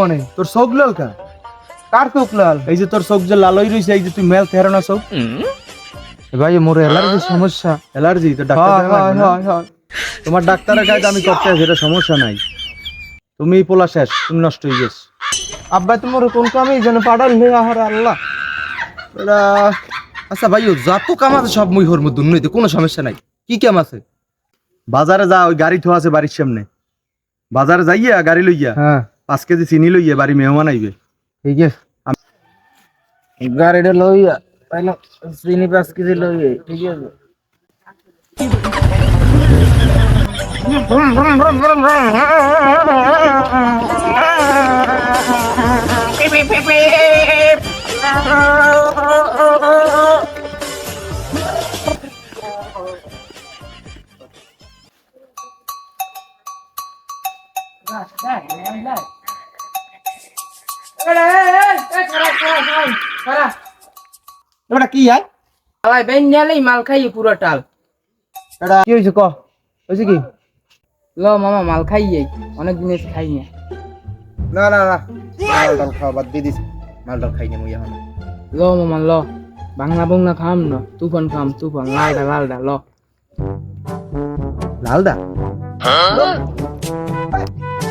মানে তোর চোখ লাল কা? কার চোখ লাল? এই যে তোর চোখ যে লাল হয়ে রইছে, এই যে তুই মেল থেরো না চোখ। ভাই মোর অ্যালার্জির সমস্যা। অ্যালার্জি তো ডাক্তার দেখানো লাগবে না? তোমার ডাক্তারের কাছে আমি করতে আছি, এটা সমস্যা নাই। তুমি পোলা শেষ, তুমি নষ্ট হয়ে গেছ। আব্বা তোমার কোন কামে যেন পাড়াল নে আহার আল্লাহ। এটা আচ্ছা ভাইও যত কাম আছে সব মুই হর মধ্যে উন্নতি, কোনো সমস্যা নাই। কি কাম আছে? বাজারে যা, ওই গাড়ি থোয়া আছে বাড়ির সামনে। বাজারে যাইয়া গাড়ি লইয়া হ্যাঁ 5 কেজি চিনি লইয়া বাড়ি মেহমান আইবে। ঠিক আছে। গাড়িটা লইয়া তাইলে চিনি 5 কেজি লইয়া ঠিক আছে। এটা কি হয়? আলাই বেন নিলেই মাল খাইয়ে পুরো টাল। এটা কি হইছে ক? হইছে কি? ল মামা মাল খাইয়ে অনেক দিন এসে খাই না। না না না, মালটাল খাওয়া বাদ দিয়ে দিস। মালটাল খাই না মুই এখন। ল মামা ল, বাংলা বংলা খাম না, তুফান খাম তুফান, লালডা লালডা ল। লালদা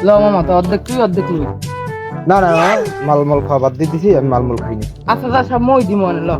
ল মামা তো অর্ধেক তুই অর্ধেক লুই। না না না, মালমল খাওয়া বাদ দিয়ে দিছি, আমি মালমল খাই না। আচ্ছা সব মই দিব ল।